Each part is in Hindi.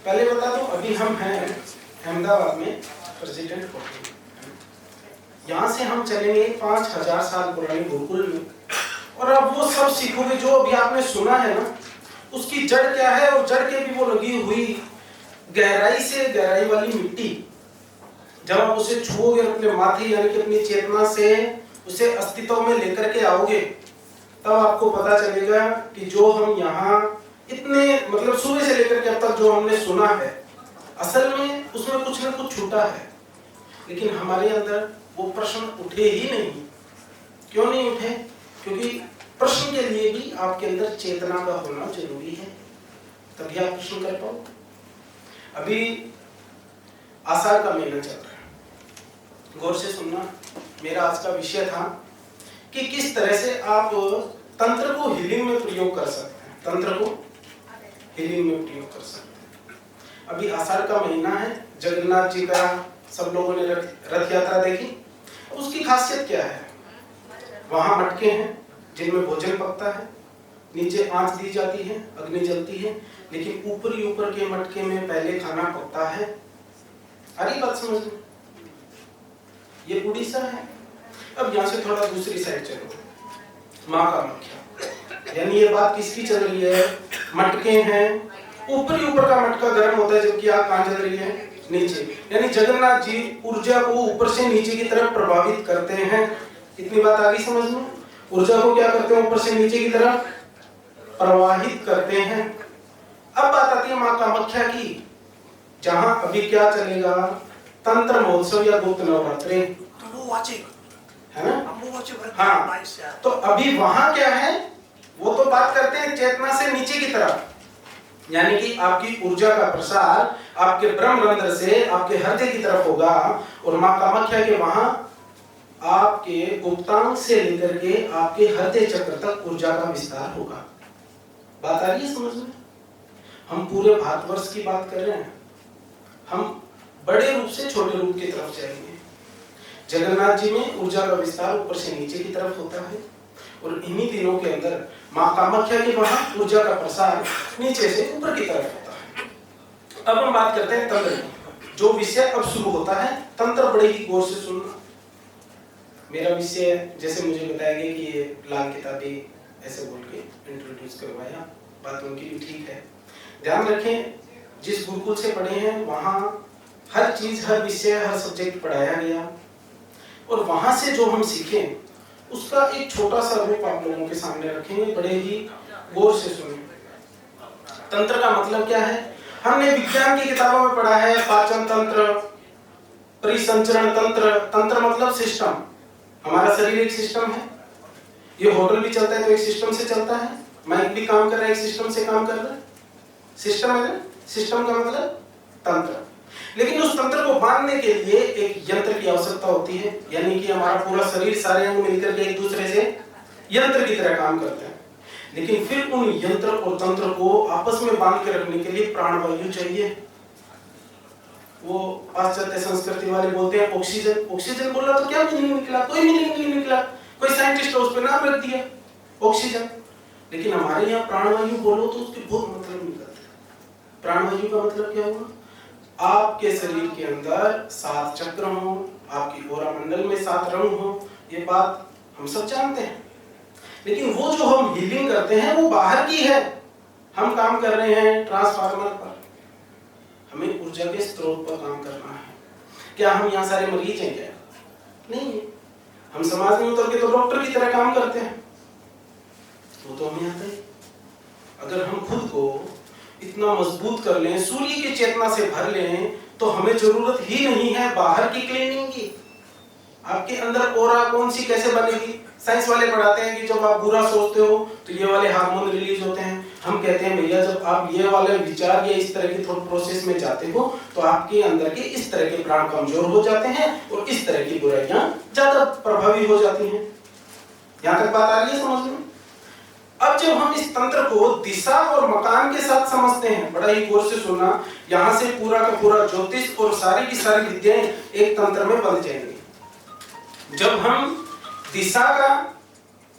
पहले बता दूं, अभी हम हैं अहमदाबाद में प्रेसिडेंट होटल। यहाँ से हम चलेंगे 5000 साल पुराने गुरुकुल में, और अब वो सब सीखोगे जो अभी आपने सुना है ना, उसकी जड़ क्या है, और जड़ के भी वो लगी हुई गहराई से गहराई वाली मिट्टी, जब आप उसे छुओगे अपने माथे यानी कि अपनी चेतना से उसे अस्तित्व में लेकर के आओगे, तब आपको पता चलेगा कि जो हम यहाँ इतने मतलब सुबह से लेकर के अब तक जो हमने सुना है, असल में उसमें कुछ न कुछ छूटा है। लेकिन हमारे अंदर वो प्रश्न उठे ही नहीं। क्यों नहीं उठे? क्योंकि प्रश्न के लिए भी आपके अंदर चेतना का होना जरूरी है, तभी आप प्रश्न कर पाओ। अभी आषाढ़ का महीना चल रहा है, गौर से सुनना। मेरा आज का विषय था कि किस तरह से आप तंत्र को हीलिंग में प्रयोग कर सकते हैं, तंत्र को हीलिंग में प्रयोग कर सकते हैं। अभी आषाढ़ का महीना है, जगन्नाथ जी का सब लोगों ने रथ यात्रा देखी। उसकी खासियत क्या है? वहां मटके हैं जिनमें भोजन पकता है, नीचे आंच दी जाती है, अग्नि जलती है, लेकिन ऊपर के मटके में पहले खाना पकता है। अरे बात समझ में? ये उड़ीसा है। अब यहाँ से थोड़ा दूसरी साइड चलो, माँ कामाख्या, यानी ये बात किसकी चल रही है? मटके हैं, ऊपर का मटका गर्म होता है, जबकि आग कहाँ चल रही है? नीचे। यानी जगन्नाथ जी ऊर्जा को ऊपर से नीचे की तरफ प्रभावित करते हैं। इतनी बात आ गई समझ में? ऊर्जा को क्या करते हैं? ऊपर से नीचे की तरफ प्रवाहित करते हैं। अब बात आती है माँ कामाख्या की, जहां अभी क्या चलेगा? तंत्र महोत्सव या गुप्त नवरात्रे, है ना? हाँ, तो अभी वहां क्या है? वो तो बात करते हैं चेतना से नीचे की तरफ, यानी कि आपकी ऊर्जा का प्रसार आपके ब्रह्मरंध्र से आपके हृदय की तरफ होगा, और माँ कामाख्या के वहां आपके गुप्तांग से लेकर के आपके हृदय चक्र तक ऊर्जा का विस्तार होगा। बात आ रही है समझ में? हम पूरे भारतवर्ष की बात कर रहे हैं, हम बड़े रूप से छोटे रूप की तरफ जाएंगे। जगन्नाथ जी में ऊर्जा का विस्तार ऊपर से नीचे की तरफ होता है, और इन्हीं दिनों के अंदर माँ कामाख्या के वहां ऊर्जा का प्रसार नीचे से ऊपर की तरफ होता है। अब हम बात करते हैं तंत्र की। जो विषय अब शुरू होता है, तंत्र बड़े ही गौर से सुनना। मेरा विषय जैसे मुझे बताया गया कि ये लाल किताबें ऐसे बोल के इंट्रोड्यूस करवाया, बात उनकी भी ठीक है। ध्यान रखें, जिस गुरुकुल से पढ़े हैं वहाँ हर चीज, हर विषय, हर सब्जेक्ट पढ़ाया गया, और वहां से जो हम सीखें उसका एक छोटा सा रूप आप लोगों के सामने रखेंगे, बड़े ही गौर से सुनें। तंत्र का मतलब क्या है? हमने विज्ञान की किताबों में पढ़ा है, पाचन तंत्र, परिसंचरण तंत्र। तंत्र मतलब सिस्टम। हमारा शरीर एक सिस्टम है, ये होटल भी चलता है तो एक सिस्टम से चलता है, माइक भी काम कर रहा है एक सिस्टम से काम कर रहा है, सिस्टम है ना? सिस्टम का मतलब तंत्र। लेकिन उस तंत्र को बांधने के लिए एक यंत्र की आवश्यकता होती है, यानी कि हमारा पूरा शरीर, सारे अंग मिलकर के एक दूसरे से यंत्र की तरह काम करते हैं। लेकिन फिर उन यंत्र और तंत्र को आपस में बांध के रखने के लिए प्राणवायु चाहिए। वो पाश्चात्य संस्कृति वाले बोलते हैं ऑक्सीजन। ऑक्सीजन बोला तो क्या मीनिंग निकला? कोई मीनिंग नहीं निकला। कोई साइंटिस्ट उस पर नाम रख दिया ऑक्सीजन। लेकिन हमारे यहाँ प्राणवायु बोलो तो उसके बहुत मतलब निकलता है। प्राणवायु का मतलब क्या हुआ? आपके शरीर के अंदर 7 चक्र हो, आपकी ओरा मंडल में 7 रंग हो, ये बात हम सब जानते हैं। लेकिन वो जो हम हीलिंग करते हैं वो बाहर की है। हम काम कर रहे हैं ट्रांसफार्मर पर, हमें ऊर्जा के स्रोत पर काम करना है। क्या हम यहाँ सारे मरीज हैं क्या? नहीं है। हम समाज में उतर के तो डॉक्टर की तरह काम करते हैं, वो तो हमें आता है। अगर हम खुद को इतना मजबूत कर लें, सूर्य की चेतना से भर लें, तो हमें जरूरत ही नहीं है बाहर की क्लीनिंग की। आपके अंदर ओरा कौन सी कैसे बनेगी? साइंस वाले पढ़ाते हैं कि जब आप बुरा सोचते हो तो ये वाले हार्मोन रिलीज होते हैं। हम कहते हैं भैया जब आप ये वाले विचार या इस तरह की थॉट प्रोसेस में जाते हो तो आपके अंदर के इस तरह के प्राण कमजोर हो जाते हैं और इस तरह की बुराइयां ज्यादा प्रभावी हो जाती हैं। यहाँ तक बात आ रही है समझ में? अब जब हम इस तंत्र को दिशा और मकान के साथ समझते हैं, बड़ा ही गौर से सुनना, यहाँ से पूरा का पूरा ज्योतिष और सारी की सारी विद्याएं एक तंत्र में बन जाएंगी। जब हम दिशा का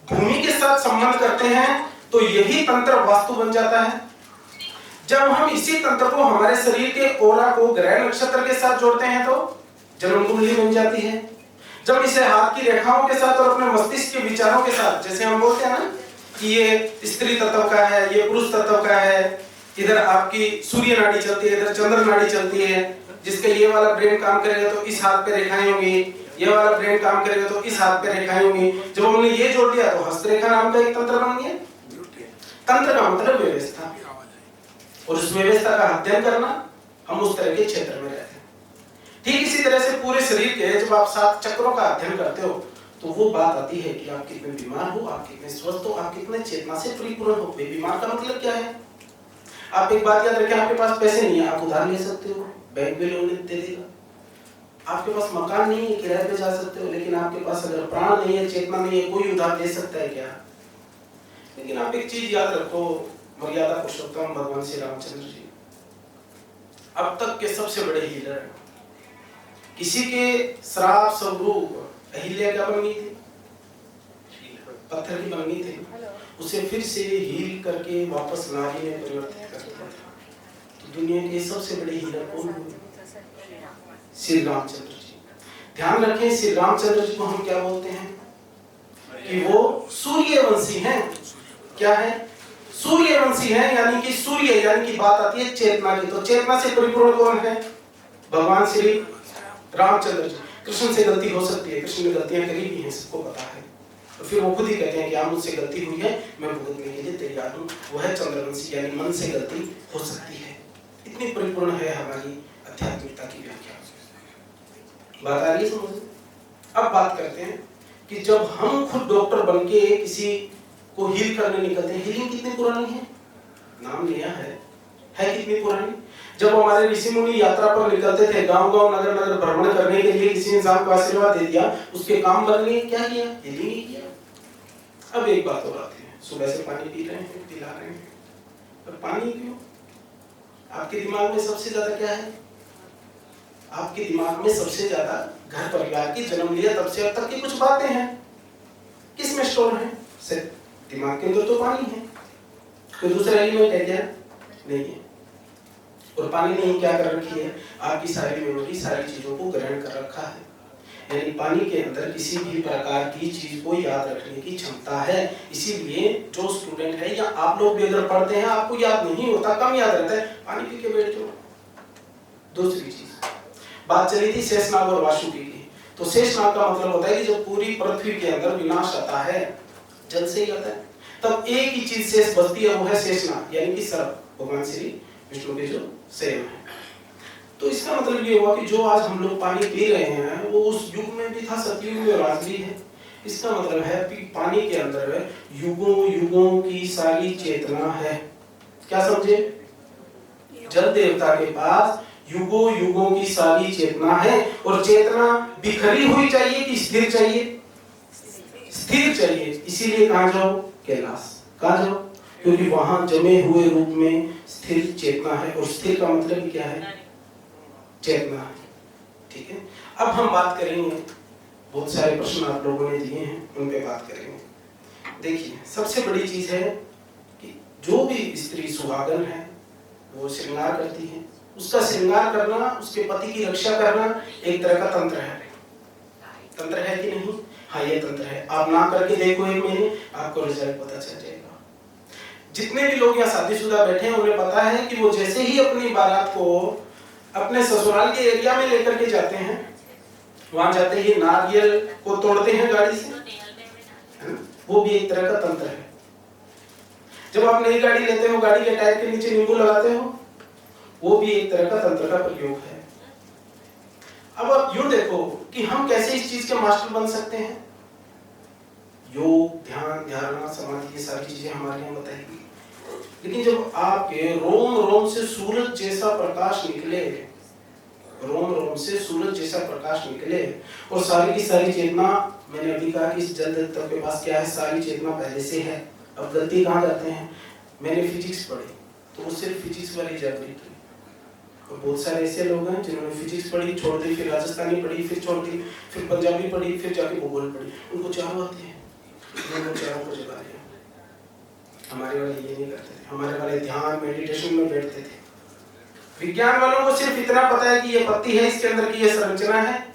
भूमि के साथ संबंध करते हैं तो यही तंत्र वास्तु बन जाता है। जब हम इसी तंत्र को हमारे शरीर के ओरा को ग्रह नक्षत्र के साथ जोड़ते हैं तो जन्म कुंडली बन जाती है। जब इसे हाथ की रेखाओं के साथ और अपने मस्तिष्क के विचारों के साथ, जैसे हम बोलते हैं ना कि ये स्त्री तत्व का है, ये पुरुष तत्व का है, इधर आपकी सूर्य नाड़ी चलती है, इधर चंद्र नाड़ी चलती है, जिसका ये वाला ब्रेन काम करेगा तो इस हाथ पे रेखाएं होंगी, ये वाला ब्रेन काम करेगा तो इस हाथ पे रेखाएं होंगी। जब हमने ये जोड़ दिया तो हस्तरेखा नाम का एक तंत्र बन गया। तंत्र का मतलब व्यवस्था, और उस व्यवस्था का अध्ययन करना, हम उस तरह के क्षेत्र में रहते हैं। ठीक इसी तरह से पूरे शरीर के जब आप 7 चक्रों का अध्ययन करते हो तो वो बात आती है कि आप कितने बीमार हो, आप कितने स्वस्थ हो, आप कितने चेतना से परिपूर्ण हो। बीमार का मतलब क्या है? आप एक बात याद रखें, आपके पास पैसे नहीं है, आप उधार ले सकते हो, बैंक भी लोन दे देगा। आपके पास मकान नहीं है, किराए पे जा सकते हो, लेकिन आपके पास अगर प्राण नहीं है, चेतना नहीं है, कोई उधार दे सकता है क्या? लेकिन आप एक चीज याद रखो, मर्यादा पुरुषोत्तम भगवान श्री रामचंद्र जी अब तक के सबसे बड़े हीलर। किसी के श्राप स्वरूप अहिल्या क्या बन गई थी? पत्थर की बन गई थी, उसे फिर से हील करके वापस नारी में परिवर्तित कर दिया था। तो दुनिया के सबसे बड़े हीलर कौन हुए? श्री रामचंद्र जी। ध्यान रखें, श्री रामचंद्र जी को हम क्या बोलते हैं कि वो सूर्यवंशी हैं। क्या है? सूर्यवंशी हैं, यानी कि सूर्य, यानी कि बात आती है चेतना की, तो चेतना से परिपूर्ण कौन है? भगवान श्री रामचंद्र जी। कृष्ण से गलती हो सकती है, कृष्ण ने गलतियां करी भी हैं, सबको पता है, तो फिर वो खुद ही कहते हैं कि आप मुझसे गलती हुई है, मैं भुगतने के लिए तैयार हूँ। वो है चंद्रवंशी, यानी मन से गलती हो सकती है। इतनी परिपूर्ण है हमारी आध्यात्मिकता की व्याख्या। बात आ रही है समझ? अब बात करते हैं कि जब हम खुद डॉक्टर बन के किसी को हील करने निकलते हैं, हीलिंग कितनी पुरानी है? नाम लिया है कितनी पुरानी? जब हमारे ऋषि मुनि यात्रा पर निकलते थे, गांव-गांव नगर-नगर भ्रमण करने के लिए, किसी इंसान को आशीर्वाद दे दिया, उसके काम बन गए, क्या किया? हीलिंग ही किया। अब एक बात और आती है, सुबह से पानी पी रहे हैं, पिला रहे हैं, पर पानी क्यों? आपके दिमाग में सबसे ज्यादा क्या है? आपके दिमाग में सबसे ज्यादा घर परिवार की, जन्म लिया तब से अब तक की कुछ बातें हैं। किस में स्टोर है? सिर्फ दिमाग के अंदर तो पानी है, कोई दूसरा एलिमेंट है क्या? नहीं है। और पानी ने क्या कर रखी है? आपकी सारी मेमोरी, सारी चीजों को ग्रहण कर रखा है। यानी पानी के अंदर किसी भी प्रकार की चीज को याद रखने की क्षमता है। इसीलिए जो स्टूडेंट है, या आप लोग भी अगर पढ़ते हैं, आपको याद नहीं होता, कम याद रहता है, पानी पी के बैठ जाओ। दूसरी चीज, बात चली थी शेषनाग और वासुकी की। तो शेषनाग का मतलब होता है कि जब पूरी पृथ्वी के अंदर विनाश आता है, जल से ही आता है, तब एक ही चीज शेष बचती है, वो है शेषनाग, यानी कि सर्प, भगवान श्री विष्णु के जो सेव है। तो इसका मतलब ये हुआ कि जो आज हम लोग पानी पी रहे हैं, वो उस युग में भी था, सतयुग में, और आज भी है। इसका मतलब है कि पानी के अंदर युगों युगों की सारी चेतना है। क्या समझे? जल देवता के पास युगों युगों की सारी चेतना है, और चेतना बिखरी हुई चाहिए कि स्थिर चाहिए? स्थिर चाहिए। इसीलिए कहाँ जाओ? कैलाश। कहाँ जाओ? क्योंकि वहां जमे हुए रूप में स्थिर चेतना है, और स्थिर का मतलब क्या है? चेतना है। ठीक है, अब हम बात करेंगे, बहुत सारे प्रश्न आप लोगों ने दिए हैं, उन पे बात करेंगे। देखिए, सबसे बड़ी चीज है कि जो भी स्त्री सुहागन है, वो श्रृंगार करती है। उसका श्रृंगार करना, उसके पति की रक्षा करना एक तरह का तंत्र है। तंत्र है कि नहीं? हाँ, ये तंत्र है। आप ना करके देखो, एक महीने आपको रिजल्ट पता चल जाएगा। जितने भी लोग यहाँ शादीशुदा बैठे हैं, उन्हें पता है कि वो जैसे ही अपनी बारात को अपने ससुराल के एरिया में लेकर के जाते हैं, वहां जाते ही नारियल को तोड़ते हैं गाड़ी से, है ना? वो भी एक तरह का तंत्र है। जब आप नई गाड़ी लेते हो, गाड़ी के टायर के नीचे नींबू लगाते हो, वो भी एक तरह का तंत्र का प्रयोग है। अब आप यूं देखो कि हम कैसे इस चीज के मास्टर बन सकते हैं। योग, ध्यान, धारणा, समाधि, ये सारी चीजें हमारे यहाँ बताएगी। लेकिन जब आपके रोम रोम से सूरज जैसा प्रकाश निकले, रोम रोम से सूरज जैसा प्रकाश निकले, और सारी की सारी चेतना, मैंने अभी कहा कि इस जल देवता के पास क्या है? सारी चेतना पहले से है। अब गलती कहाँ करते हैं? मैंने फिजिक्स पढ़ी, तो वो सिर्फ फिजिक्स वाली जागृत हुई। और बहुत सारे ऐसे लोग हैं जिन्होंने फिजिक्स पढ़ी, छोड़ दी, फिर राजस्थानी पढ़ी, फिर छोड़ दी, फिर पंजाबी पढ़ी, फिर जाके भूगोल पढ़ी। उनको चारों आते हैं, उन्होंने चारों को जगा दिया। हमारे वाले ये नहीं करते थे। हमारे वाले ध्यान मेडिटेशन में बैठते थे। विज्ञान वालों को सिर्फ इतना पता है कि ये पत्ती है, इसके अंदर की ये संरचना है,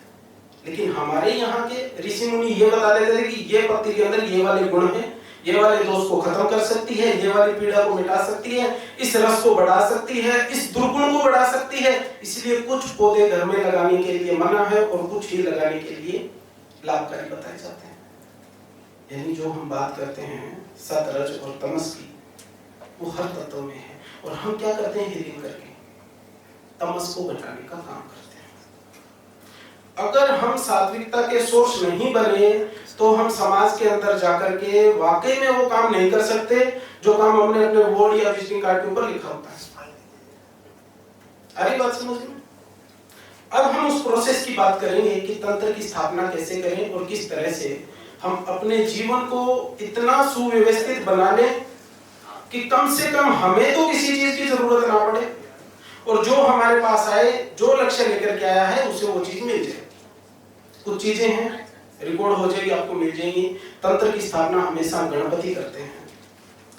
लेकिन हमारे यहाँ के ऋषि मुनि ये बता देते थे कि ये पत्ती के अंदर ये वाले गुण हैं, ये वाले दोष को खत्म कर सकती है, ये वाली पीड़ा को मिटा सकती है, इस रस को बढ़ा सकती है, इस दुर्गुण को बढ़ा सकती है। इसलिए कुछ पौधे घर में लगाने के लिए मना है और कुछ ही लगाने के लिए लाभकारी बताए जाते हैं। यानी जो हम बात करते हैं सत, रज और तमस की, वो हर तत्व में है। और हम क्या करते हैं, हीलिंग करके तमस को घटाने का काम करते हैं। अगर हम सात्विकता के सोर्स नहीं बने तो हम समाज के अंदर जाकर के वाकई में वो काम नहीं कर सकते जो काम हमने अपने बोर्ड या विजिटिंग कार्ड के ऊपर लिखा होता है। अरे बात समझ में? अब हम उस प्रोसेस की बात करेंगे कि तंत्र की स्थापना कैसे करें और किस तरह से हम अपने जीवन को इतना सुव्यवस्थित बना लें कि कम से कम हमें तो किसी चीज की जरूरत ना पड़े और जो हमारे पास आए, जो लक्ष्य लेकर के आया है, उसे वो चीज मिल जाए। कुछ चीजें हैं, रिकॉर्ड हो जाएगी, आपको मिल जाएंगी। तंत्र की स्थापना हमेशा गणपति करते हैं।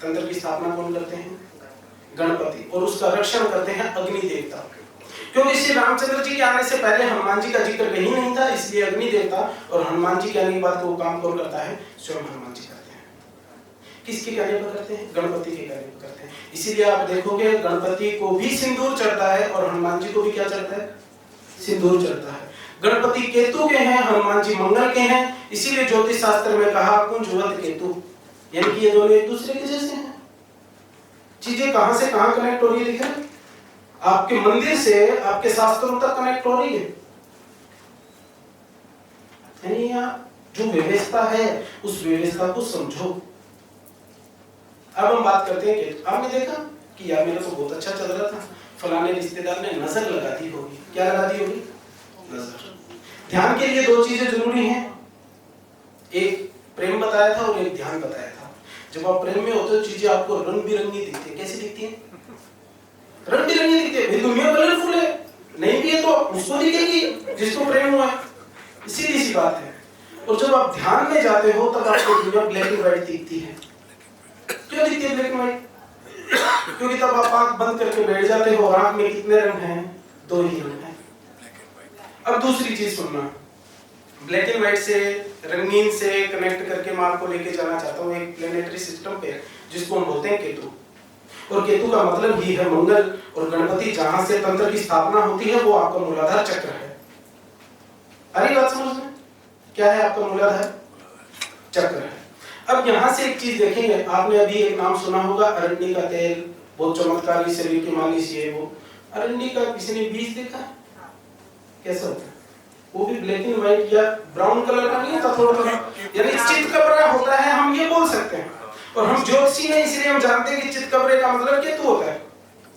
तंत्र की स्थापना कौन करते हैं? गणपति। और उसका रक्षण करते हैं अग्नि देवता, क्योंकि श्री रामचंद्र जी के आने से पहले हनुमान जी का जिक्र कहीं नहीं था, इसलिए अग्नि देवता और हनुमान जी के आने के बाद वो काम कौन करता है? स्वयं हनुमान जी करते हैं। किसके कहने पर करते हैं? गणपति के कहने पर करते हैं। इसीलिए आप देखोगे गणपति को भी सिंदूर चढ़ता है और हनुमान जी को भी क्या चढ़ता है? सिंदूर चढ़ता है। गणपति केतु के हैं, हनुमान जी मंगल के हैं, इसीलिए ज्योतिष शास्त्र में कहा कुंजवत केतु, यानी कि ये दोनों एक दूसरे के जैसे हैं। चीजें कहां से कहां कनेक्ट हो रही है, दिख रहा है? आपके मंदिर से आपके शास्त्रों तक कनेक्ट हो रही है। यानी जो व्यवस्था है उस व्यवस्था को समझो। अब हम बात करते हैं कि आपने देखा कि यार मेरा तो बहुत अच्छा चल रहा था, फलाने रिश्तेदार ने नजर लगा दी होगी। क्या लगा दी होगी? नजर। ध्यान के लिए दो चीजें जरूरी हैं, एक प्रेम बताया था और एक ध्यान बताया था। जब आप प्रेम में होते हो चीजें आपको रंग बिरंगी दिखती है। कैसी दिखती है? रंग बिरंगी दिखती है। दुनिया कलरफुल है, नहीं भी है तो उसको दिखेगी जिसको प्रेम हुआ है। सीधी सी बात है। और जब आप ध्यान में जाते हो तब आपको दुनिया ब्लैक एंड व्हाइट दिखती है। क्यों दिखती है ब्लैक एंड व्हाइट? क्योंकि तब आप आंख बंद करके बैठ जाते हो और आंख में कितने रंग हैं? दो ही रंग हैं। अब दूसरी चीज सुनना, ब्लैक एंड व्हाइट से रंगीन से कनेक्ट करके मैं आपको लेके जाना चाहता हूँ एक प्लेनेटरी सिस्टम पे जिसको हम बोलते हैं केतु। और केतु का मतलब ही है मंगल, और गणपति जहां से तंत्र की स्थापना होती है वो आपका मूलाधार चक्र है। अरे बात समझ में? क्या है आपका मूलाधार चक्र है। अब यहाँ से एक चीज देखेंगे, आपने अभी एक नाम सुना होगा अरंडी का तेल, बहुत चमत्कारी, शरीर की मालिश ये वो। अरंडी का किसी ने बीज देखा? कैसा होता है? वो भी ब्लैक एंड व्हाइट या ब्राउन कलर का नहीं होता, थोड़ा थोड़ा, यानी चितकबरा होता है, हम ये बोल सकते हैं। और हम ज्योतिषी हैं इसलिए हम जानते हैं कि चितकबरे का मतलब केतु होता है,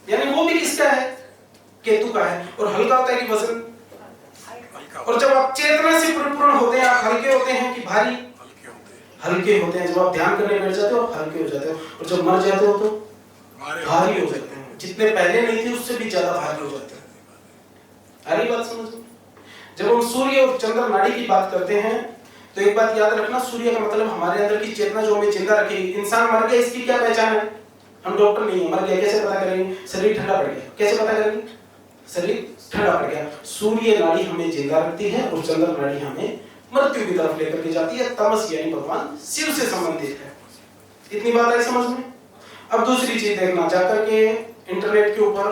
यानी वो भी किसका है? केतु का है। और हल्का होता है कि वजन। और जब आप चेतना से परिपूर्ण होते हैं आप हल्के होते हैं कि भारी? हल्के होते हैं। जब आप ध्यान करने बैठ जाते हो आप हल्के हो जाते हो, और जब मर जाते हो तो भारी हो जाते हैं। जितने पहले नहीं थे उससे भी ज्यादा भारी हो जाते हैं। अरे बात समझो। जब हम सूर्य और चंद्र नाड़ी की बात करते हैं तो एक बात याद रखना, सूर्य का मतलब हमारे अंदर की चेतना जो हमें जिंदा रखेगी। इंसान मर गया इसकी क्या पहचान है? हम डॉक्टर नहीं है, मर गया कैसे पता करेंगे? शरीर ठंडा पड़ गया, कैसे पता करेंगे? शरीर ठंडा पड़ गया। सूर्य नाड़ी हमें जिंदा रखती है और चंद्र नाड़ी हमें मृत्यु की तरफ लेकर के जाती है। तमस यानी भगवान शिव से संबंधित है। इतनी बात है समझ में? अब दूसरी चीज देखना, जाकर के इंटरनेट के ऊपर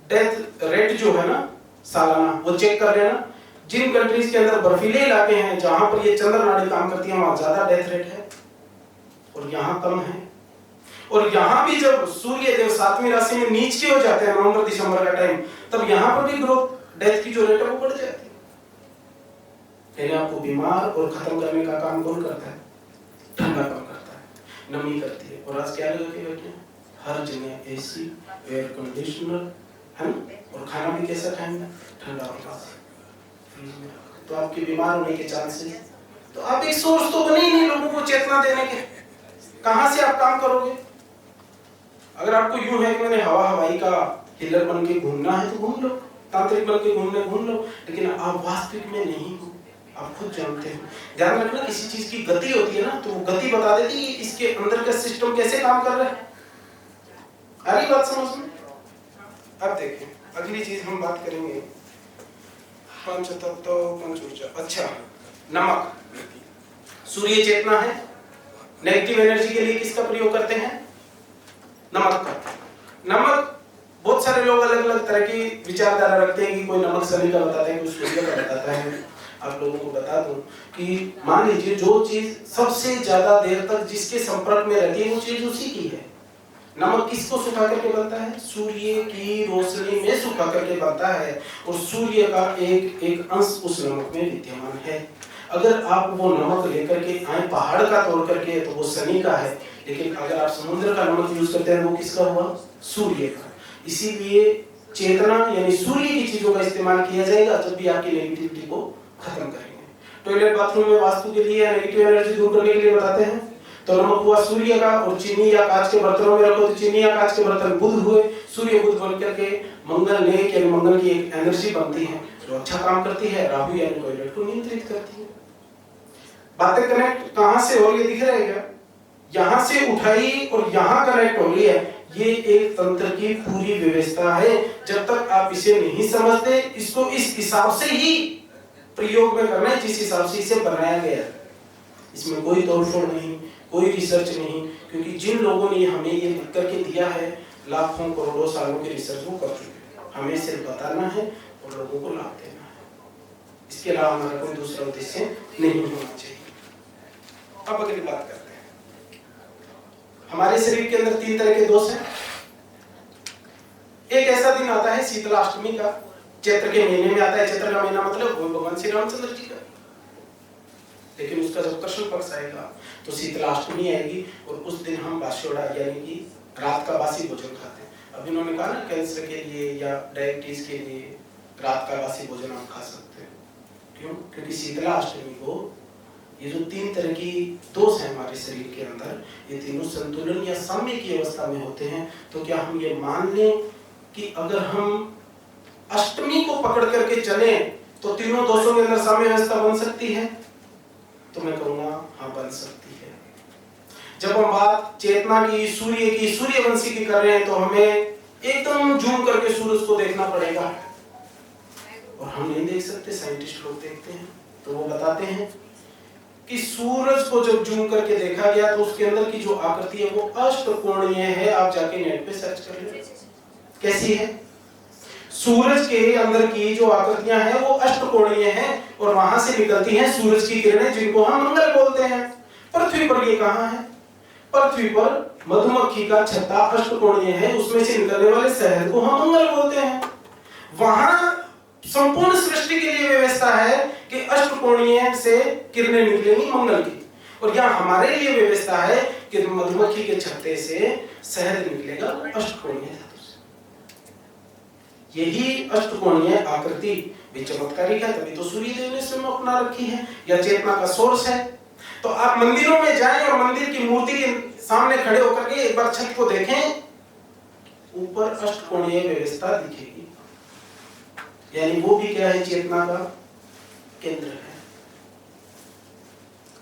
डेथ रेट जो है ना सालाना, वो चेक कर लेना। जिन कंट्रीज के अंदर बर्फीले इलाके हैं जहां पर ये चंद्र नाड़ी काम करती है वहां ज्यादा डेथ रेट है और यहाँ कम है। और यहाँ भी जब सूर्य देव 7वीं राशि में नीच के हो जाते हैं नवंबर दिसंबर का टाइम, तब यहाँ पर भी ग्रोथ डेथ की जो रेट है वो बढ़ जाती है। यानी आपको बीमार और खत्म करने का काम कौन करता है? ठंडा काम करता है, नमी करती है। और आज क्या लगा के बैठे हैं? हर जगह एसी, एयर कंडीशनर है ना, और खाना भी कैसा खाएंगे? ठंडा होगा। तो आपके बीमार होने के चांसेस, तो आप एक सोर्स तो बने ही नहीं लोगों को चेतना देने के, कहां से आप काम करोगे? अगर आपको यूं है कि मैंने हवाई का हिलर बन के घूमना है तो घूम लो, तांत्रिक बन के घूम लो, लेकिन आप वास्तविक में नहीं हो। आप खुद जानते हो। ध्यान रखना, किसी चीज की गति होती है ना, तो वो गति बता देती है इसके अंदर का सिस्टम कैसे काम कर रहा है। आ रही बात समझ में? अब देखें, अगली चीज हम बात करेंगे पंच तत्व, पंच ऊर्जा। अच्छा, नमक सूर्य चेतना है। नेगेटिव एनर्जी के लिए किसका प्रयोग करते हैं? नमक का। नमक, बहुत सारे लोग अलग अलग तरह की विचारधारा रखते हैं कि कोई नमक शनि का बताता है, कोई सूर्य का बताता है। आप लोगों को बता दूं कि मान लीजिए जो चीज सबसे ज्यादा देर तक जिसके संपर्क में रहती है वो चीज उसी की है। नमक किसको सुखा करके बनता है? सूर्य की रोशनी में सुखा करके बनता है, और सूर्य का एक एक अंश उस नमक में विद्यमान है। अगर आप वो नमक लेकर के आए पहाड़ का तोड़ करके, तो वो शनि का है, लेकिन अगर आप समुद्र का नमक यूज करते हैं वो किसका हुआ? सूर्य का। इसीलिए चेतना यानी सूर्य की चीजों का इस्तेमाल किया जाएगा जब भी आपकी नेगेटिविटी को खत्म करेंगे। टॉयलेट बाथरूम में वास्तु के लिए नेगेटिव एनर्जी दूर करने के लिए बताते हैं, तो नमक हुआ सूर्य का, और चीनी या कांच के बर्तनों में रखो तो चीनी या कांच के बर्तन बुध हुए। सूर्य बुध बन करके मंगल नेक यानी मंगल की एक एनर्जी बनती है जो अच्छा काम करती है। राहु यानी टॉयलेट को नियंत्रित करती है। बातें कनेक्ट कहां से हो रही है दिख रहा है क्या? यहां से उठाई और यहां कनेक्ट हो रही है। ये एक तंत्र की पूरी व्यवस्था है। जब तक आप इसे नहीं समझते, इसको इस हिसाब से ही प्रयोग में करना है जिस हिसाब से इसे बनाया गया है। इसमें कोई तोड़फोड़ नहीं, कोई रिसर्च नहीं, क्योंकि जिन लोगों ने हमें ये लिख करके दिया है, लाखों करोड़ों सालों की रिसर्च वो कर चुके हैं। हमें सिर्फ बताना है और लोगों को लाभ देना है। इसके अलावा हमारा कोई दूसरा उद्देश्य नहीं होना चाहिए। अब अगली बात करते हैं। हमारे शरीर के अंदर 3 तरह के दोष हैं। एक ऐसा दिन आता है शीतलाष्टमी का, चैत्र के महीने में आता है। चैत्र का महीना मतलब भगवान श्री रामचंद्र जी का, लेकिन उसका जब कृष्ण पक्ष आएगा तो शीतलाष्टमी आएगी, और उस दिन हम बास्योड़ा यानी कि रात का बासी भोजन खाते हैं। अब इन्होंने कहा ना, कैंसर के लिए या डायबिटीज के लिए रात का बासी भोजन हम खा सकते हैं। क्यों? क्योंकि शीतलाष्टमी को ये जो 3 तरह की दोष हैं हमारे शरीर के अंदर, ये तीनों संतुलन या साम्य की अवस्था में होते हैं। तो क्या हम ये मान लें कि अगर हम अष्टमी को पकड़ करके चले तो तीनों दोषों के अंदर साम्य अवस्था बन सकती है? तो मैं कहूंगा हाँ, बन सकती है। जब हम बात चेतना की, सूर्य की, सूर्यवंशी की कर रहे हैं, तो हमें एकदम जूम करके सूरज को देखना पड़ेगा, और हम नहीं देख सकते, साइंटिस्ट लोग देखते हैं। तो वो बताते हैं कि सूरज को जब जूम करके देखा गया तो उसके अंदर की जो आकृति है वो अष्टकोणीय है। आप जाके नेट पे सर्च कर लीजिए कैसी है। सूरज के अंदर की जो आकृतियां हैं वो अष्टकोणीय हैं, और वहां से निकलती हैं सूरज की किरणें, जिनको हम मंगल बोलते हैं। पृथ्वी पर ये कहां है? पृथ्वी पर मधुमक्खी का छत्ता अष्टकोणीय है, उसमें से निकलने वाले शहद को हम मंगल बोलते हैं। वहां संपूर्ण सृष्टि के लिए व्यवस्था है कि अष्टकोणीय से किरणें निकलेंगी मंगल की, और यहाँ हमारे लिए व्यवस्था है कि मधुमक्खी के छत्ते से शहद निकलेगा अष्टकोणीय धातु से। यही अष्टकोणीय आकृति भी चमत्कारिक है, तभी तो सूर्य देव ने स्वयं अपना रखी है, या चेतना का सोर्स है। तो आप मंदिरों में जाएं और मंदिर की मूर्ति के सामने खड़े होकर के एक बार छत को देखें, ऊपर अष्टकोणीय व्यवस्था दिखेगी, यानी वो भी क्या है? चेतना का केंद्र है।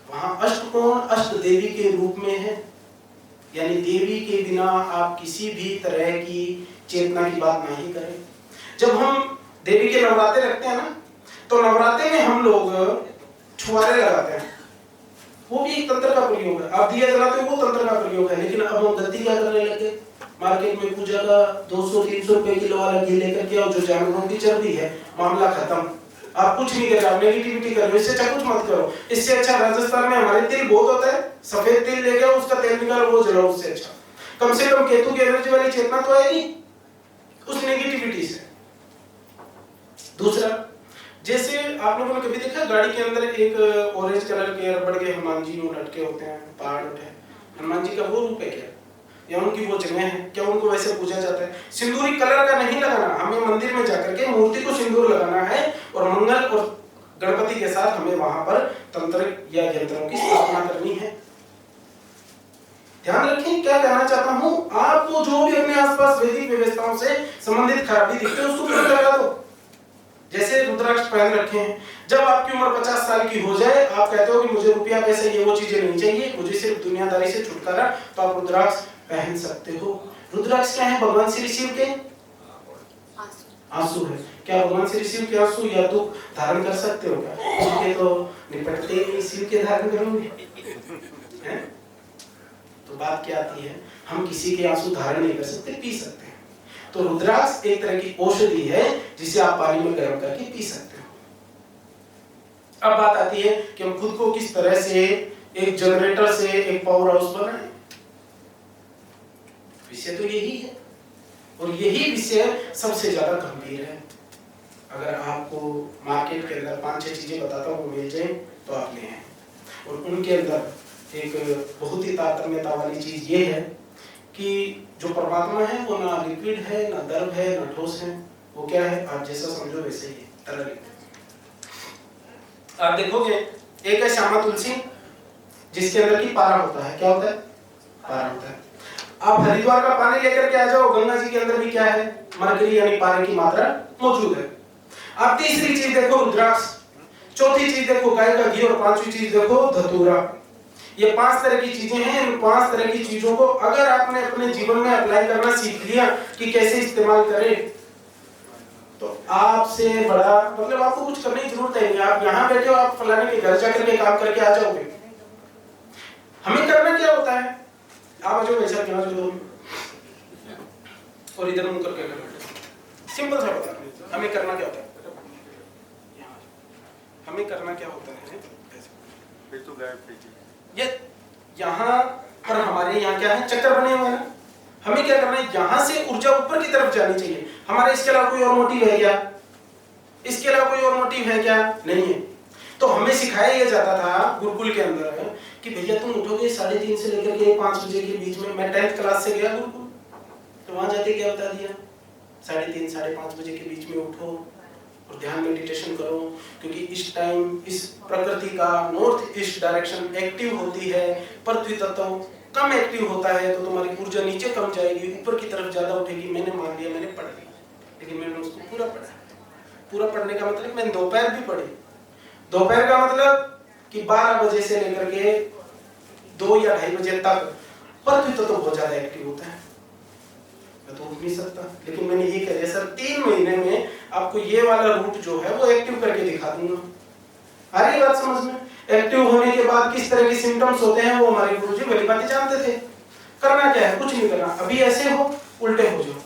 वहां अष्टकोण अष्ट देवी के रूप में है, यानी देवी के बिना आप किसी भी तरह की चेतना की बात नहीं करें। जब हम देवी के नवरात्रे रखते हैं ना, तो नवरात्रे में हम लोग छुआरे लगाते हैं, वो भी एक तंत्र का प्रयोग है। आप दिया जलाते हो वो तंत्र का प्रयोग है। लेकिन अब हम गलती क्या करने लगे? मार्केट में पूजा का 200-300 रुपए किलो वाला घी लेकर के, और जो जानवरों की चर्बी है, मामला खत्म। आप कुछ नहीं कर रहे, आप नेगेटिविटी कर रहे हो। इससे अच्छा कुछ मत करो। इससे अच्छा राजस्थान में हमारे तिल बहुत होता है, सफेद तिल ले गया, उसका तेल निकालो, वो जलाओ। उससे अच्छा कम से कम केतु की एनर्जी वाली चेतना तो आएगी उस नेगेटिविटी से। दूसरा, जैसे आप लोगों ने कभी देखा गाड़ी के अंदर एक ऑरेंज कलर के रबड़ के हनुमान जी लटके होते हैं, पहाड़ उठे, हनुमान जी का वो रूप है क्या? या उनकी वो जगह है क्या? उनको वैसे पूजा जाता है? सिंदूरी कलर का नहीं लगाना, हमें मंदिर में जाकर के मूर्ति को सिंदूर लगाना है, और मंगल और गणपति के साथ हमें वहां पर तंत्र या यंत्रों की स्थापना करनी है। ध्यान रखें क्या कहना चाहता हूं। आपको जो भी अपने आसपास वैदिक व्यवस्थाओं से संबंधित खराबी दिखते है उसको तुरंत लगा दो। जैसे रुद्राक्ष पहन रखे हैं, जब आपकी उम्र 50 साल की हो जाए, आप कहते हो कि मुझे रुपया पैसे ये वो चीजें नहीं चाहिए, मुझे सिर्फ दुनियादारी से छुटकारा, तो आप रुद्राक्ष पहन सकते हो। रुद्राक्ष क्या है? भगवान श्री शिव के आंसू है। क्या भगवान श्री शिव के आंसू या दुख धारण कर सकते हो क्या? शिव के तो निपटते ही, शिव के धारण करोगे हैं? तो बात क्या आती है, हम किसी के आंसू धारण नहीं कर सकते, पी सकते हैं। तो रुद्राक्ष एक तरह की औषधि है जिसे आप पानी में गर्म करके पी सकते हो। अब बात आती है कि हम खुद को किस तरह से एक जनरेटर से एक पावर हाउस बनाएं। विषय तो यही है, और यही विषय सबसे ज्यादा गंभीर है। अगर आपको मार्केट के अंदर 5-6 चीजें बताता हूँ वो मिल जाए तो आप ले आए, और उनके अंदर एक बहुत ही तारतम्यता वाली चीज ये है कि जो परमात्मा है वो ना लिक्विड है, ना द्रव है, ना ठोस है। वो क्या है? आप जैसा समझो वैसे ही तरल। आप देखोगे एक है श्यामा तुलसी, जिसके अंदर की पारा होता है। क्या होता है? पारा होता है। आप हरिद्वार का पानी लेकर के आ जाओ, गंगा जी के अंदर भी क्या है? मरकरी यानी पारे की मात्रा मौजूद है। आप तीसरी चीज देखो रुद्राक्ष, चौथी चीज देखो गाय का घी, और पांचवी चीज देखो धतूरा। ये 5 तरह की चीजें हैं। इन 5 तरह की चीजों को अगर आपने अपने जीवन में अप्लाई करना सीख लिया कि कैसे इस्तेमाल करें, तो आपसे बड़ा मतलब आपको कुछ करने की जरूरत नहीं है। आप यहाँ बैठे हो, आप फलाने के घर जाकर के काम करके आ जाओगे। हमें करना क्या होता है? आप आ जाओ वैसा क्या जो और इधर मुंह करके बैठो। सिंपल सा बता, हमें करना क्या होता है? हमें करना क्या होता है? फिर तो गायब ये यहाँ पर हमारे यहाँ क्या है? चक्कर बने हुए हैं। हमें क्या करना है? यहाँ से ऊर्जा ऊपर की तरफ जानी चाहिए। हमारा इसके अलावा कोई और मोटिव है क्या? इसके अलावा कोई और मोटिव है क्या? नहीं है। तो हमें सिखाया यह जाता था गुरुकुल के अंदर कि भैया तुम उठोगे 3:30 से लेकर के 5 बजे के बीच में। मैं 10th क्लास से गया गुरुकुल, तो वहां जाके क्या बता दिया? 3:30 साढ़े 5 बजे के बीच में उठो और ध्यान मेडिटेशन करो, क्योंकि इस टाइम इस प्रकृति का नॉर्थ ईस्ट डायरेक्शन एक्टिव होती है, पृथ्वी तत्व कम एक्टिव होता है, तो तुम्हारी ऊर्जा नीचे कम जाएगी, ऊपर की तरफ ज्यादा उठेगी। मैंने मान लिया, मैंने पढ़ लिया, लेकिन मैंने उसको पूरा पढ़ा। पूरा पढ़ने का मतलब मैंने दोपहर भी पढ़ी। दोपहर का मतलब कि 12 बजे से लेकर के 2 या 2:30 बजे तक पृथ्वी तत्व बहुत ज्यादा एक्टिव होता है। मैं तो उठ नहीं सकता, लेकिन मैंने ये कह दिया सर 3 महीने में आपको ये वाला रूट जो है वो एक्टिव करके दिखा दूंगा। आ रही बात समझ में? एक्टिव होने के बाद किस तरह के सिम्टम्स होते हैं वो हमारे गुरुजी बड़ी बातें जानते थे। करना क्या है? कुछ नहीं करना। अभी ऐसे हो, उल्टे हो जाओ,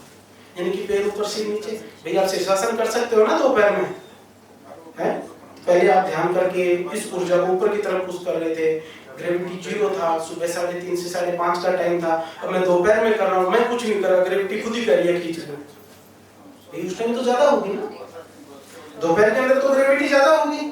यानी कि पैर ऊपर से नीचे। भैया आप शीर्षासन कर सकते हो ना दोपहर में? है पहले आप ध्यान करके इस ऊर्जा को ऊपर की तरफ पुश कर रहे थे। ग्रेविटी 0 था, सुबह 3:30 से 5:30 का टाइम था। अब मैं दोपहर में कर रहा हूँ, मैं कुछ नहीं कर रहा, ग्रेविटी खुद ही कर रही है खींच रही। उस टाइम तो ज्यादा होगी ना, दोपहर के अंदर तो ग्रेविटी ज्यादा होगी।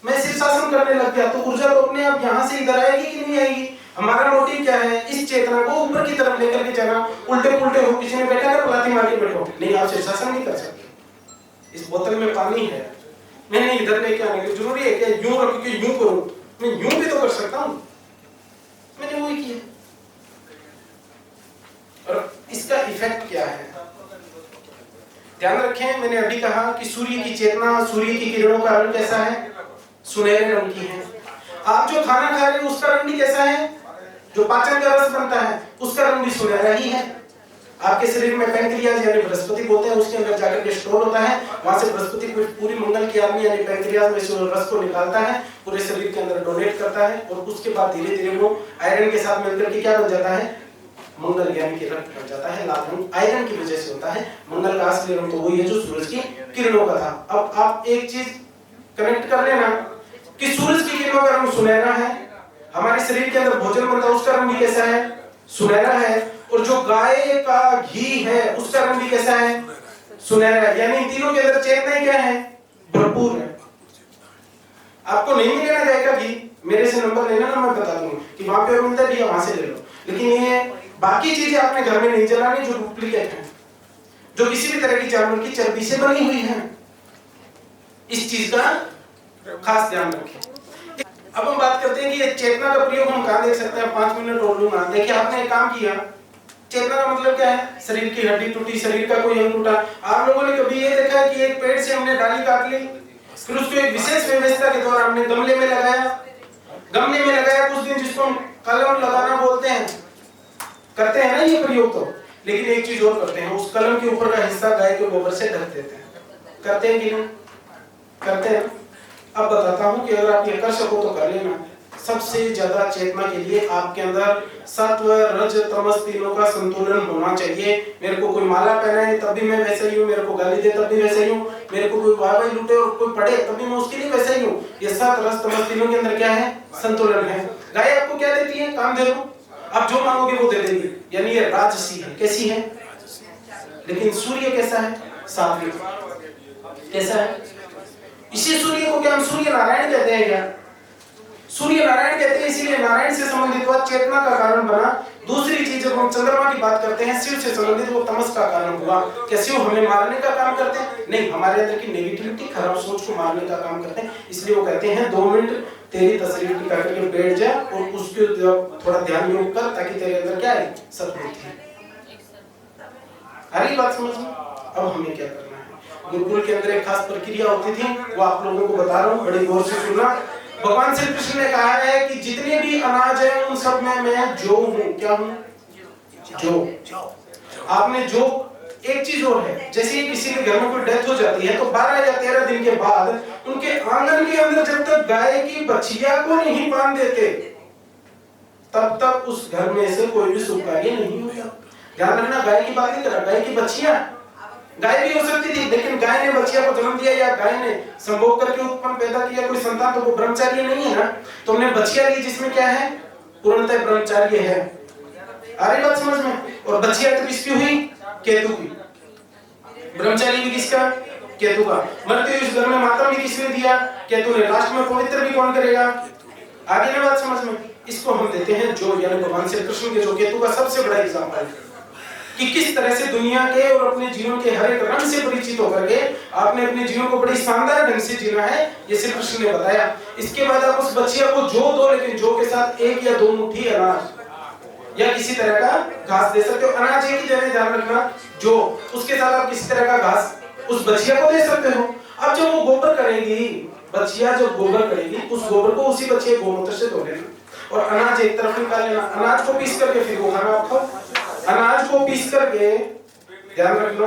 मैं शीर्षासन करने लग गया तो ऊर्जा तो अपने आप यहाँ से इधर आएगी कि नहीं आएगी? हमारा मोटिव क्या है? इस चेतना को ऊपर की तरफ लेकर के जाना। उल्टे पुल्टे हो, किसी ने बैठा कर पलाती मार के बैठो, नहीं आप शीर्षासन नहीं कर सकते। इस बोतल में पानी है, मैंने इधर लेके आने की जरूरी है क्या? यूं रख के यूं करूं, मैं यूं भी तो कर सकता हूं। मैंने वही किया। और इसका इफेक्ट क्या है? ध्यान रखें, मैंने अभी कहा कि सूर्य की चेतना, सूर्य की किरणों का रंग कैसा है? सुनहरे रंग की है। आप जो खाना खा रहे हो उसका रंग भी कैसा है? जो पाचन का रस बनता है उसका रंग भी सुनहरा ही है। आपके शरीर में पैंक्रियाज यानी बृहस्पति बोलते हैं, उसके अंदर जाकर के स्टोर होता है। वहां से बृहस्पति पूरी मंगल की आर्मी यानी पैंक्रियाज में से रस को निकालता है, पूरे शरीर के अंदर डोनेट करता है, और उसके बाद धीरे धीरे वो आयरन के साथ मिलकर के क्या बन जाता है? मंगल यानी कि रक्त बन जाता है। लाल रंग आयरन की वजह से होता है। मंगल का असली रंग तो वही है जो सूरज की किरणों का था। अब आप एक चीज कनेक्ट कर लेना कि सूरज की किरणों का रंग सुनहरा है, हमारे शरीर के अंदर भोजन बनता है उसका रंग भी कैसा है? सुनहरा है। और जो गाय का घी है उसका रंग भी कैसा है? सुनहरा। यानी तीनों के अंदर चेतना क्या है? भरपूर है। आपको नहीं मिलेगा गाय का घी, मेरे से नंबर लेना ना, मैं बता दूंगा कि वहां पे मिलता है, वहां से ले लो। लेकिन ये बाकी चीजें आपने घर में नहीं जलानी जो डुप्लीकेट है, जो किसी भी तरह की जानवर की चर्बी से बनी हुई है। इस चीज का खास ध्यान रखें। अब हम बात करते हैं कि ये चेतना का प्रयोग हम कहां देख सकते हैं? 5 मिनट और लूंगा। देखिए आपने एक काम किया, चेतना का मतलब क्या है? शरीर की हड्डी टूटी, शरीर का कोई अंग टूटा। आप लोगों ने कभी ये देखा है कि एक पेड़ से हमने डाली काट ली, फिर उसको एक विशेष व्यवस्था के द्वारा हमने गमले में लगाया कुछ दिन, जिसको हम कलम लगाना बोलते हैं, करते हैं ना ये प्रयोग। तो लेकिन एक चीज और करते हैं, उस कलम के ऊपर का हिस्सा गाय के गोबर से ढक देते हैं। करते हैं कि नहीं? करते हैं। अब बताता हूं कि अगर आप ये कर सको तो कर लेना। सबसे ज्यादा चेतना के लिए आपके अंदर सत्व रज तमस तीनों का संतुलन होना चाहिए। मेरे को कोई माला पहनाए तब भी मैं वैसा ही हूँ, मेरे को गाली दे तब भी वैसा ही हूँ, मेरे को कोई वाह लूटे और कोई पढ़े तब भी मैं उसके लिए वैसा ही हूँ। ये सत्व रज तमस तीनों के अंदर क्या है? संतुलन है। गाय आपको क्या देती है? कामधेनु। आप जो मांगोगे वो दे देगी, यानी ये राजसी है। कैसी है? लेकिन सूर्य कैसा है? सात्विक। कैसा है? इसी सूर्य को क्या हम सूर्य नारायण कहते हैं? क्या सूर्य नारायण कहते हैं? इसीलिए नारायण से संबंधित हुआ, चेतना का कारण बना। दूसरी चीज जब हम चंद्रमा की बात करते हैं, शिव से संबंधित, वो तमस का कारण हुआ। क्या शिव हमें मारने का काम करते हैं? नहीं, हमारे अंदर की नेगेटिविटी, खराब सोच को मारने का काम करते हैं। इसलिए वो कहते हैं 2 मिनट तेरी तस्वीर टिका करके बैठ जा और उसके थोड़ा ध्यान योग कर, ताकि तेरे अंदर क्या है? सद्बुद्धि। आ रही बात समझ में? अब हमें क्या करना है? गुरुकुल के अंदर एक खास प्रक्रिया होती थी, वो आप लोगों को बता रहा हूँ, बड़ी गौर से सुनना। भगवान श्री कृष्ण ने कहा है कि जितने भी अनाज है उन सब में मैं जो हूँ। क्या हूँ? जो। आपने जो, एक चीज और है, जैसे किसी के घर में कोई डेथ हो जाती है तो 12 या 13 दिन के बाद उनके आंगन के अंदर जब तक गाय की बछिया को नहीं बांध देते तब तक उस घर में से कोई भी शुभ कार्य नहीं होता। ध्यान रखना, गाय की बात नहीं कर रहा, गाय की बछिया। गाय भी हो सकती थी, लेकिन गाय ने बच्चिया को जन्म दिया या गाय ने संभोग करके उत्पन्न पैदा किया कोई संतान, तो वो ब्रह्मचार्य नहीं है ना। तो हमने बच्चिया ली जिसमें क्या है? पूर्णतः ब्रह्मचार्य है। आ रही बात समझ में? और बच्चिया तो किसकी हुई? केतु की। ब्रह्मचार्य भी किसका? केतु का। मरते हुए इस घर में मातम भी किसने दिया? केतु ने। लास्ट में पवित्र भी कौन करेगा? आगे ना बात समझ में? इसको हम देते हैं जो, यानी भगवान श्री कृष्ण के जो केतु का सबसे बड़ा एग्जाम्पल है कि किस तरह से दुनिया के और अपने जीवन के हर एक रंग से परिचित होकर के आपने अपने जीवन को बड़ी शानदार ढंग से जीना है, ये श्री कृष्ण ने बताया। इसके बाद आप उस बच्चिया को जो दो, लेकिन जो के साथ 1 या 2 मुट्ठी अनाज या किसी तरह का घास दे सकते हो। अनाज एक ही जगह, ध्यान रखना, जो, उसके साथ आप किसी तरह का घास उस बच्चिया को दे सकते हो। अब जब वो गोबर करेगी, बच्चिया जब गोबर करेगी, उस गोबर को उसी बच्चे के गोमूत्र से धो लेना और अनाज एक तरफ निकाल लेना। अनाज को पीस करके फिर वो खाना आप खाओ। अनाज को पीस करके, ध्यान रखना,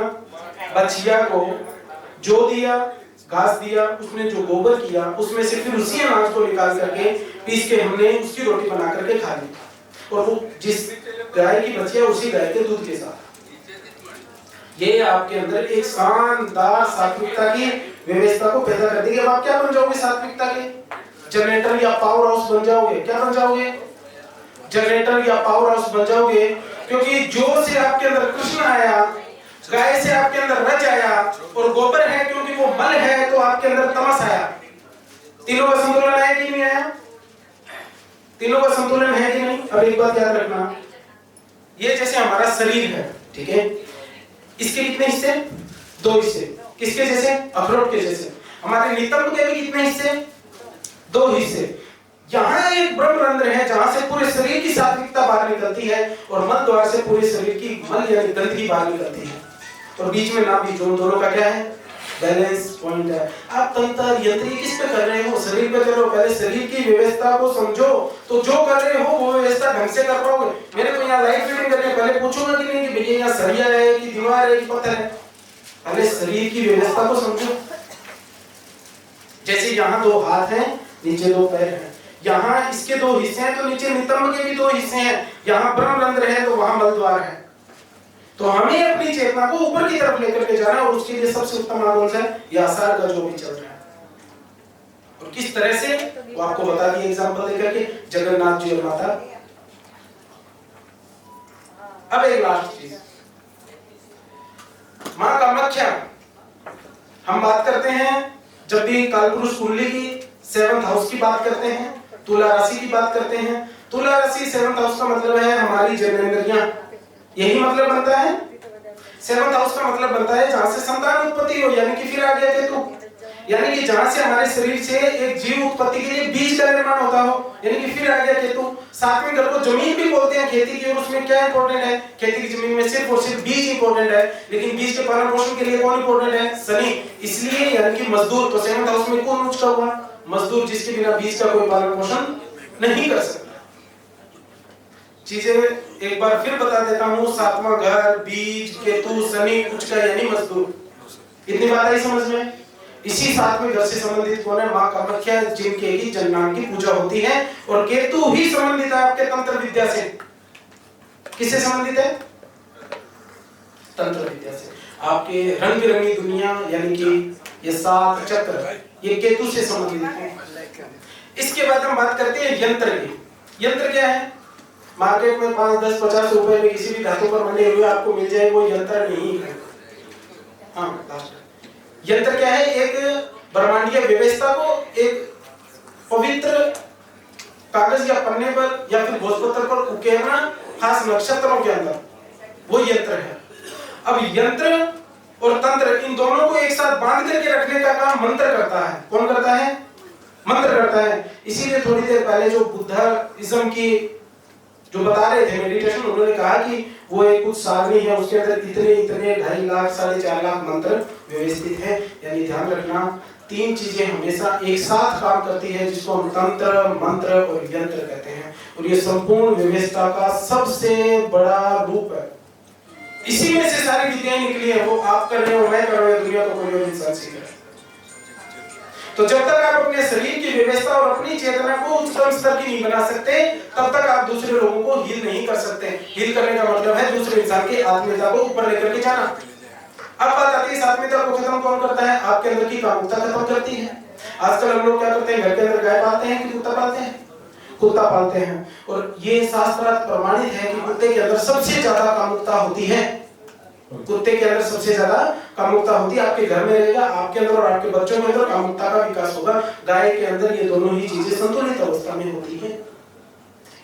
बछिया को जो दिया, घास दिया, उसने जो गोबर किया, उसमें से फिर उसी अनाज को निकाल करके पीस के हमने उसकी रोटी बना करके खा ली। और वो जिस गाय की बछिया, उसी गाय के दूध के साथ। ये आपके अंदर एक शानदार सात्विकता की व्यवस्था को पैदा कर देगी। अब आप क्या बन जाओगे? सात्विकता के जनरेटर या पावर हाउस बन जाओगे। क्या बन जाओगे? जनरेटर या पावर हाउस बन जाओगे, क्योंकि जो से आपके अंदर कृष्ण आया, गाय से आपके अंदर रज आया, और गोबर है क्योंकि वो मल है, तो आपके अंदर तमस आया। तीनों का संतुलन आया कि नहीं आया? तीनों का संतुलन है कि नहीं? अब एक बात याद रखना, ये जैसे हमारा शरीर है, ठीक है, इसके कितने हिस्से? 2 हिस्से। किसके जैसे? अखरोट के जैसे। हमारे नितंब के भी कितने हिस्से? 2 हिस्से। यहाँ एक ब्रह्मरंध्र है जहां से पूरे शरीर की सात्विकता बाहर निकलती है, और मल द्वार से पूरे शरीर की मल यानी गंदगी बाहर निकलती है, और बीच में नाभि जोन, दोनों का क्या है? बैलेंस पॉइंट है। आप तंत्र यंत्री किस पे कर रहे हो? शरीर पे करो। पहले शरीर की व्यवस्था को समझो, तो जो कर रहे हो वो व्यवस्था ढंग से कर पाओगे। मेरे को यहाँ लाइट फिटिंग करने पहले पूछूंगा कि नहीं कि भैया यहाँ सरिया है कि दीवार है कि पत्थर है? पहले शरीर की व्यवस्था को समझो। जैसे यहाँ 2 हाथ हैं, नीचे 2 पैर हैं, यहाँ इसके 2 हिस्से हैं, तो नीचे नितंब के भी 2 हिस्से हैं, यहाँ ब्रह्मरंध्र है तो वहां मलद्वार है। तो हमें अपनी चेतना को ऊपर की तरफ लेकर के जाना है, और उसके लिए सबसे उत्तम मार्ग है ये आसार का जो भी चल रहा है। और किस तरह से वो आपको बता दिए एग्जांपल देकर के, जगन्नाथ जी और माता। अब एक लास्ट चीज, मां कामाख्या। हम बात करते हैं जब भी कालपुरुष कुंडली की 7th हाउस की बात करते हैं, तुला राशि की बात करते हैं। तुला राशि 7th हाउस का मतलब है हमारी जननेंद्रियां, यही मतलब बनता है। 7th हाउस का मतलब बनता है जहां से संतान उत्पत्ति हो, यानी कि फिर आ गया केतु। यानी कि जहां से हमारे शरीर से एक जीव उत्पत्ति के लिए बीज का निर्माण होता हो, यानी कि फिर आ गया केतु। सातवें घर को जमीन भी बोलते हैं खेती की, और उसमें क्या इंपॉर्टेंट है? खेती की जमीन में सिर्फ और सिर्फ बीज इंपॉर्टेंट है, लेकिन बीज के पालन पोषण के लिए कौन इंपॉर्टेंट है? शनि। इसलिए यानी कि मजदूर, तो सेवंथ हाउस में कौन उच्च हुआ? मजदूर, जिसके बिना बीज का कोई पालन पोषण नहीं कर सकता। चीजें एक बार फिर बता देता हूँ, सातवां घर, बीज, केतु, शनि, उच्च का यानी मजदूर। इतनी बात आई समझ में? इसी सातवें घर से संबंधित कौन है? मां कामाख्या, जिनके की जन्नाम की पूजा होती है। और केतु ही संबंधित है आपके तंत्र विद्या से। किससे संबंधित है? तंत्र विद्या से। आपके रंग बिरंगी दुनिया, यानी कि ये 7 चक्र, ये केतु से संबंधित है। इसके बाद हम बात करते हैं यंत्र की। यंत्र क्या है? मार्केट में 5, 10, 50 रुपए में किसी भी धातु पर बने हुए आपको मिल जाए, वो यंत्र नहीं है। हाँ, यंत्र क्या है? एक ब्रह्मांडीय व्यवस्था को एक पवित्र कागज या पन्ने पर या फिर भोजपत्र पर उकेरना, खास नक्षत्रों के अंदर, वो यंत्र है। अब यंत्र और तंत्र, इन दोनों को एक साथ बांध करके रखने का काम मंत्र करता है। कौन करता है? मंत्र करता है। इसीलिए थोड़ी देर पहले जो बुद्धिज्म की जो बता रहे थे मेडिटेशन, उन्होंने कहा कि वो एक कुछ सारणी है, उसके अंदर इतने 2.5 लाख 4.5 लाख मंत्र व्यवस्थित है। यानी ध्यान रखना, 3 चीजें हमेशा एक साथ काम करती है, जिसको हम तंत्र, मंत्र और यंत्र कहते हैं। और ये संपूर्ण व्यवस्था का सबसे बड़ा रूप है। इसी में से सारी विद्याएं निकली है। वो आप कर रहे हो, मैं कर रहा हूं, दुनिया को कोई और इंसान सीख रहा है। तो जब तक आप अपने शरीर की व्यवस्था और अपनी चेतना को उच्चतम स्तर की नहीं बना सकते, तब तक आप दूसरे लोगों को हील नहीं कर सकते। हील करने का मतलब है दूसरे इंसान की आत्मीयता को ऊपर लेकर के जाना। अब बात आती है इस आत्मीयता को खत्म कौन करता है? आपके अंदर की कामुकता खत्म करती है। आजकल हम लोग क्या करते हैं? घर के अंदर गाय पालते हैं कि कुत्ता पालते हैं? कुत्ता पालते हैं। और ये शास्त्रार्थ प्रमाणित है कि कुत्ते के अंदर सबसे ज्यादा कामुकता होती है। कुत्ते के अंदर सबसे ज्यादा कामुकता होती है। आपके घर में रहेगा, आपके अंदर और आपके बच्चों के अंदर कामुकता का विकास होगा। गाय के अंदर ये दोनों ही चीजें संतुलित अवस्था में होती है।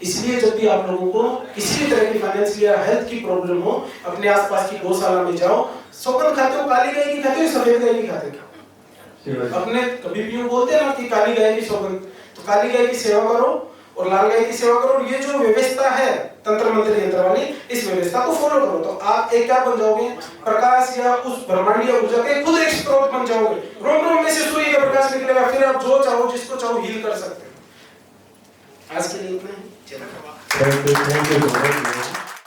इसलिए जब भी आप लोगों को किसी भी तरह की फाइनेंशियल या हेल्थ की प्रॉब्लम हो, अपने आसपास की गौशाला में जाओ। सौगंध खाते हो? काली गाय की खाते हो, सफेद गाय की खाते हो? अपने कभी भी बोलते हैं ना कि काली गाय की सौगंध, तो काली गाय की सेवा करो और लाल गाय की सेवा करो। ये जो व्यवस्था है तंत्र मंत्र यंत्र वाली, इस व्यवस्था को फॉलो करो, तो आप एक क्या बन जाओगे? प्रकाश या उस ब्रह्मांडीय ऊर्जा के खुद एक स्रोत बन जाओगे। रोम रोम में से सूर्य का प्रकाश निकलेगा, फिर आप जो चाहो, जिसको चाहो हील कर सकते हो। आज के लिए इतना ही। Thank you.